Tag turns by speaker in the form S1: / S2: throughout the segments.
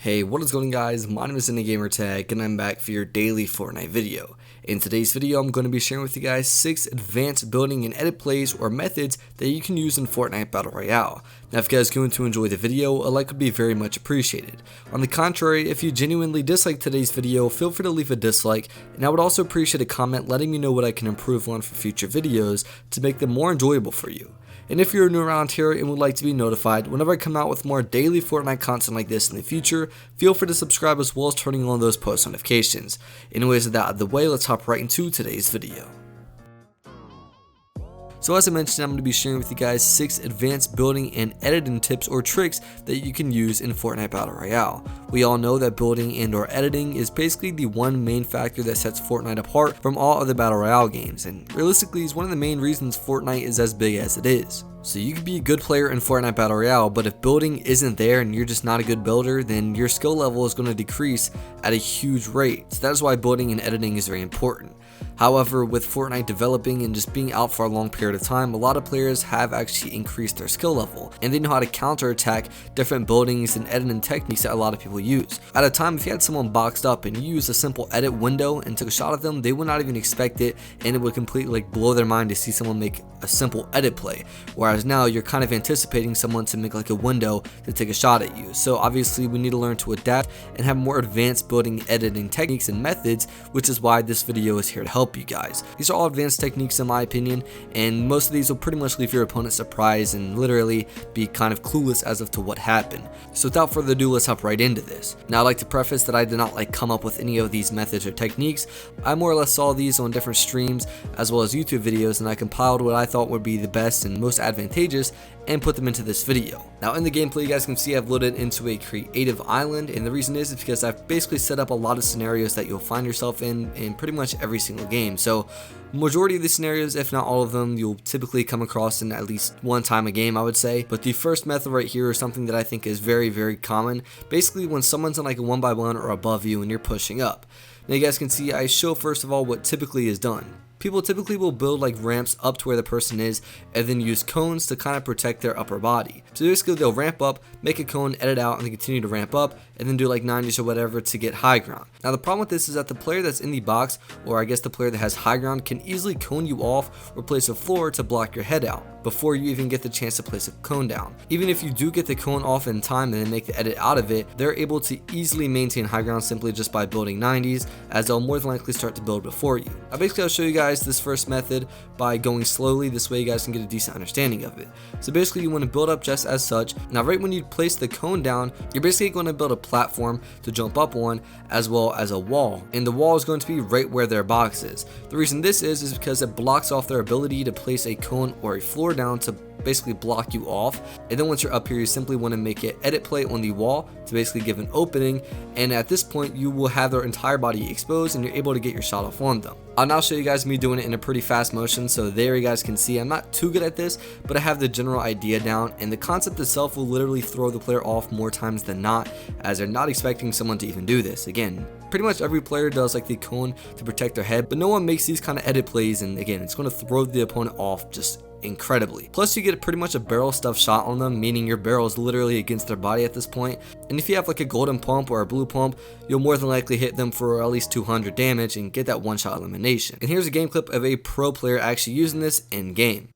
S1: Hey, what is going on guys? My name is EndingGamertag and I'm back for your daily Fortnite video. In today's video, I'm going to be sharing with you guys 6 advanced building and edit plays or methods that you can use in Fortnite Battle Royale. Now if you guys are going to enjoy the video, a like would be very much appreciated. On the contrary, if you genuinely dislike today's video, feel free to leave a dislike, and I would also appreciate a comment letting me know what I can improve on for future videos to make them more enjoyable for you. And if you're new around here and would like to be notified whenever I come out with more daily Fortnite content like this in the future, feel free to subscribe as well as turning on those post notifications. Anyways, with that out of the way, let's hop right into today's video. So as I mentioned, I'm going to be sharing with you guys 6 advanced building and editing tips or tricks that you can use in Fortnite Battle Royale. We all know that building and or editing is basically the one main factor that sets Fortnite apart from all other Battle Royale games, and realistically is one of the main reasons Fortnite is as big as it is. So you could be a good player in Fortnite Battle Royale, but if building isn't there and you're just not a good builder, then your skill level is going to decrease at a huge rate. So that is why building and editing is very important. However, with Fortnite developing and just being out for a long period of time, a lot of players have actually increased their skill level, and they know how to counterattack different buildings and editing techniques that a lot of people use. At a time, if you had someone boxed up and you used a simple edit window and took a shot at them, they would not even expect it, and it would completely blow their mind to see someone make a simple edit play. Whereas now you're kind of anticipating someone to make like a window to take a shot at you. So obviously we need to learn to adapt and have more advanced building editing techniques and methods, which is why this video is here to help you guys. These are all advanced techniques in my opinion, and most of these will pretty much leave your opponent surprised and literally be kind of clueless as to what happened. So without further ado, let's hop right into this. Now I'd like to preface that I did not come up with any of these methods or techniques. I more or less saw these on different streams as well as YouTube videos, and I compiled what I thought would be the best and most advantageous and put them into this video. Now in the gameplay, you guys can see I've loaded into a creative island, and the reason is because I've basically set up a lot of scenarios that you'll find yourself in pretty much every single game. So majority of the scenarios, if not all of them, you'll typically come across in at least one time a game, I would say. But the first method right here is something that I think is very common. Basically when someone's in like a 1x1 or above you and you're pushing up. Now you guys can see I show first of all what typically is done. People typically will build like ramps up to where the person is and then use cones to kind of protect their upper body. So basically they'll ramp up, make a cone, edit out, and then continue to ramp up and then do like 90s or whatever to get high ground. Now the problem with this is that the player that's in the box, or I guess the player that has high ground, can easily cone you off or place a floor to block your head out before you even get the chance to place a cone down. Even if you do get the cone off in time and then make the edit out of it, they're able to easily maintain high ground simply just by building 90s, as they'll more than likely start to build before you. Basically I'll show you guys this first method by going slowly. This way you guys can get a decent understanding of it. So basically you want to build up just as such. Now right when you place the cone down, you're basically going to build a platform to jump up on as well as a wall, and the wall is going to be right where their box is. The reason this is because it blocks off their ability to place a cone or a floor down to basically block you off. And then once you're up here, you simply want to make it edit play on the wall to basically give an opening, and at this point you will have their entire body exposed and you're able to get your shot off on them. I'll now show you guys me doing it in a pretty fast motion, so there you guys can see I'm not too good at this, but I have the general idea down, and the concept itself will literally throw the player off more times than not, as they're not expecting someone to even do this. Again, pretty much every player does like the cone to protect their head, but no one makes these kind of edit plays, and again, it's going to throw the opponent off just incredibly. Plus you get pretty much a barrel stuff shot on them, meaning your barrel is literally against their body at this point, and if you have like a golden pump or a blue pump, you'll more than likely hit them for at least 200 damage and get that one shot elimination. And here's a game clip of a pro player actually using this in game.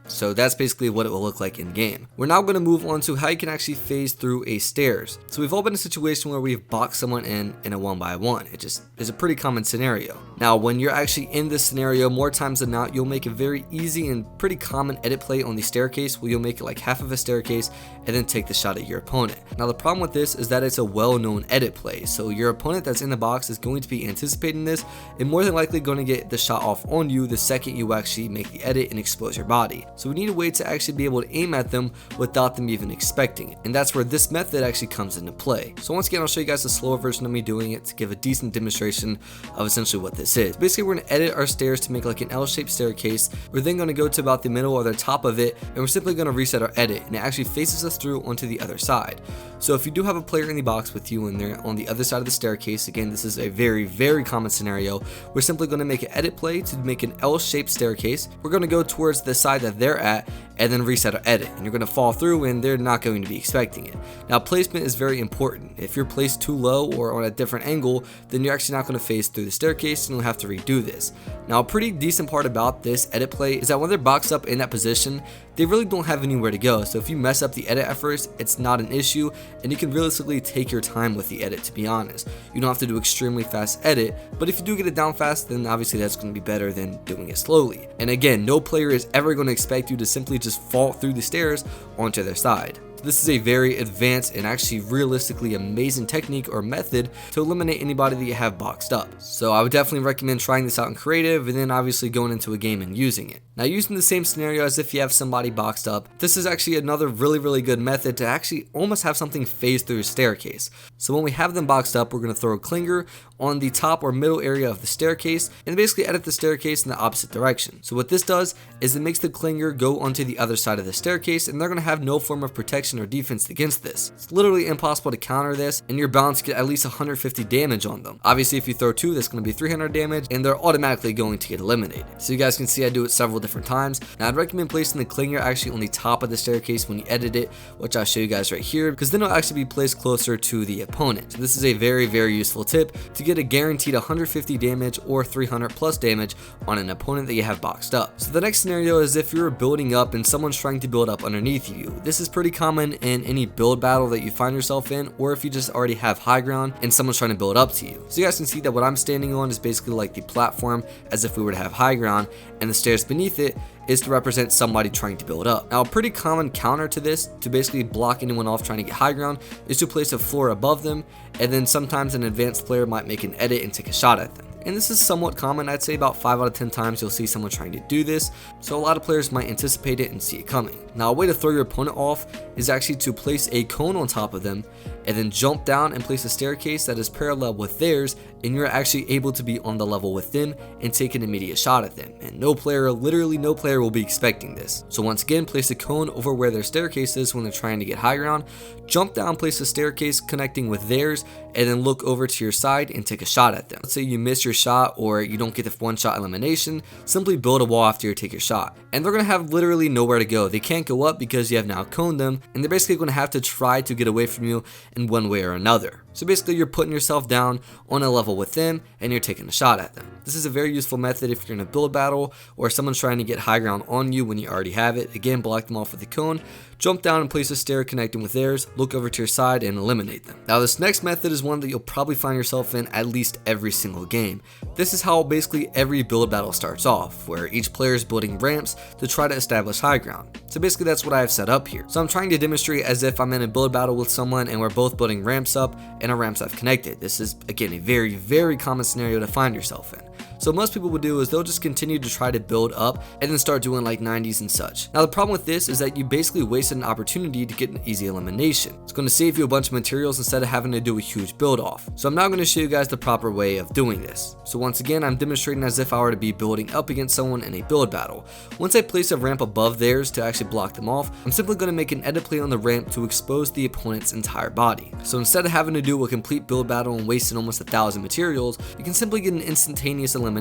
S1: So that's basically what it will look like in game. We're now going to move on to how you can actually phase through a stairs. So we've all been in a situation where we've boxed someone in a 1x1. It just is a pretty common scenario. Now when you're actually in this scenario, more times than not, you'll make a very easy and pretty common edit play on the staircase, where you'll make it like half of a staircase and then take the shot at your opponent. Now the problem with this is that it's a well-known edit play, so your opponent that's in the box is going to be anticipating this and more than likely going to get the shot off on you the second you actually make the edit and expose your body. So we need a way to actually be able to aim at them without them even expecting it. And that's where this method actually comes into play. So once again, I'll show you guys a slower version of me doing it to give a decent demonstration of essentially what this is. Basically, we're going to edit our stairs to make like an L-shaped staircase. We're then going to go to about the middle or the top of it, and we're simply going to reset our edit, and it actually faces us through onto the other side. So if you do have a player in the box with you and they're on the other side of the staircase, again, this is a very common scenario. We're simply going to make an edit play to make an L-shaped staircase. We're going to go towards the side that they're at and then reset our edit, and you're going to fall through and they're not going to be expecting it. Now, placement is very important. If you're placed too low or on a different angle, then you're actually not going to phase through the staircase and you'll have to redo this. Now, a pretty decent part about this edit play is that when they're boxed up in that position, they really don't have anywhere to go. So if you mess up the edit at first, it's not an issue, and you can realistically take your time with the edit, to be honest. You don't have to do extremely fast edit, but if you do get it down fast, then obviously that's going to be better than doing it slowly. And again, no player is ever going to expect you to simply just fall through the stairs onto their side. This is a very advanced and actually realistically amazing technique or method to eliminate anybody that you have boxed up. So I would definitely recommend trying this out in creative and then obviously going into a game and using it. Now, using the same scenario as if you have somebody boxed up, this is actually another really good method to actually almost have something phase through a staircase. So when we have them boxed up, we're going to throw a clinger on the top or middle area of the staircase and basically edit the staircase in the opposite direction. So what this does is it makes the clinger go onto the other side of the staircase, and they're going to have no form of protection or defense against this. It's literally impossible to counter this, and you're bound to get at least 150 damage on them. Obviously, if you throw two, that's going to be 300 damage, and they're automatically going to get eliminated. So you guys can see I do it several different times. Now, I'd recommend placing the clinger actually on the top of the staircase when you edit it, which I'll show you guys right here, because then it'll actually be placed closer to the opponent. So this is a very useful tip to get a guaranteed 150 damage or 300 plus damage on an opponent that you have boxed up. So the next scenario is if you're building up and someone's trying to build up underneath you. This is pretty common in any build battle that you find yourself in, or if you just already have high ground and someone's trying to build up to you. So you guys can see that what I'm standing on is basically like the platform as if we were to have high ground, and the stairs beneath it is to represent somebody trying to build up. Now, a pretty common counter to this, to basically block anyone off trying to get high ground, is to place a floor above them, and then sometimes an advanced player might make an edit and take a shot at them. And this is somewhat common. I'd say about 5 out of 10 times you'll see someone trying to do this, so a lot of players might anticipate it and see it coming. Now, a way to throw your opponent off is actually to place a cone on top of them and then jump down and place a staircase that is parallel with theirs, and you're actually able to be on the level with them and take an immediate shot at them. And no player, literally no player, will be expecting this. So once again, place a cone over where their staircase is when they're trying to get high ground, jump down, place a staircase connecting with theirs, and then look over to your side and take a shot at them. Let's say you miss your shot or you don't get the one shot elimination, simply build a wall after you take your shot. And they're going to have literally nowhere to go. They can't go up because you have now coned them, and they're basically going to have to try to get away from you in one way or another. So basically, you're putting yourself down on a level with them and you're taking a shot at them. This is a very useful method if you're in a build battle or someone's trying to get high ground on you when you already have it. Again, block them off with a cone, jump down and place a stair connecting with theirs, look over to your side and eliminate them. Now, this next method is one that you'll probably find yourself in at least every single game. This is how basically every build battle starts off, where each player is building ramps to try to establish high ground. So basically that's what I have set up here. So I'm trying to demonstrate as if I'm in a build battle with someone and we're both building ramps up and our ramps have connected. This is, again, a very common scenario to find yourself in. So most people will do is they'll just continue to try to build up and then start doing like 90s and such. Now, the problem with this is that you basically wasted an opportunity to get an easy elimination. It's going to save you a bunch of materials instead of having to do a huge build off. So I'm now going to show you guys the proper way of doing this. So once again, I'm demonstrating as if I were to be building up against someone in a build battle. Once I place a ramp above theirs to actually block them off, I'm simply going to make an edit play on the ramp to expose the opponent's entire body. So instead of having to do a complete build battle and wasting almost 1,000 materials, you can simply get an instantaneous elimination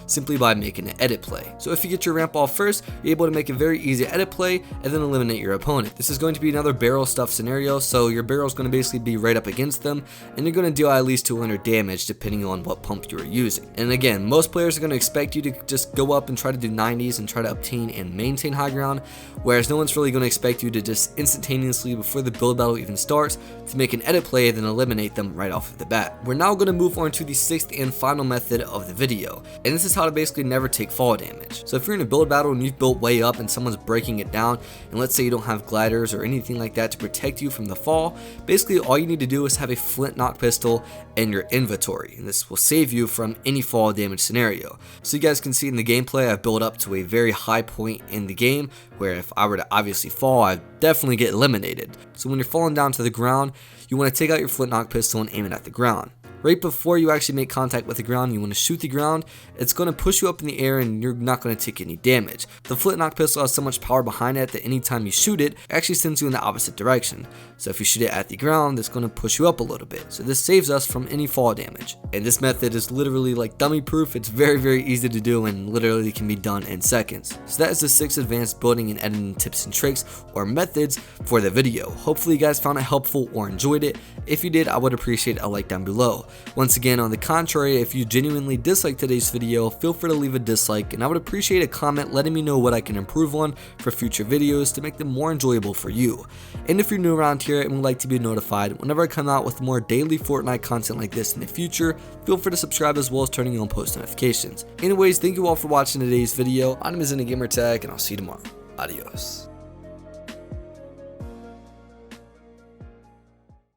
S1: simply by making an edit play. So if you get your ramp off first, you're able to make a very easy edit play and then eliminate your opponent. This is going to be another barrel stuff scenario, so your barrel is going to basically be right up against them, and you're going to deal at least 200 damage depending on what pump you are using. And again, most players are going to expect you to just go up and try to do 90s and try to obtain and maintain high ground, whereas no one's really going to expect you to just instantaneously, before the build battle even starts, to make an edit play and then eliminate them right off of the bat. We're now going to move on to the 6th and final method of the the video. And this is how to basically never take fall damage. So if you're in a build battle and you've built way up and someone's breaking it down, and let's say you don't have gliders or anything like that to protect you from the fall, basically all you need to do is have a flint knock pistol in your inventory, and this will save you from any fall damage scenario. So you guys can see in the gameplay, I've built up to a very high point in the game where if I were to obviously fall, I'd definitely get eliminated. So when you're falling down to the ground, you want to take out your flint knock pistol and aim it at the ground. Right before you actually make contact with the ground, you want to shoot the ground. It's going to push you up in the air and you're not going to take any damage. The flint knock pistol has so much power behind it that anytime you shoot it, it actually sends you in the opposite direction. So if you shoot it at the ground, it's going to push you up a little bit. So this saves us from any fall damage. And this method is literally like dummy proof. It's very easy to do and literally can be done in seconds. So that is the 6 advanced building and editing tips and tricks or methods for the video. Hopefully you guys found it helpful or enjoyed it. If you did, I would appreciate a like down below. Once again, on the contrary, if you genuinely dislike today's video, feel free to leave a dislike, and I would appreciate a comment letting me know what I can improve on for future videos to make them more enjoyable for you. And if you're new around here and would like to be notified whenever I come out with more daily Fortnite content like this in the future, feel free to subscribe as well as turning on post notifications. Anyways, thank you all for watching today's video. My name is EndingGamertag, and I'll see you tomorrow. Adios.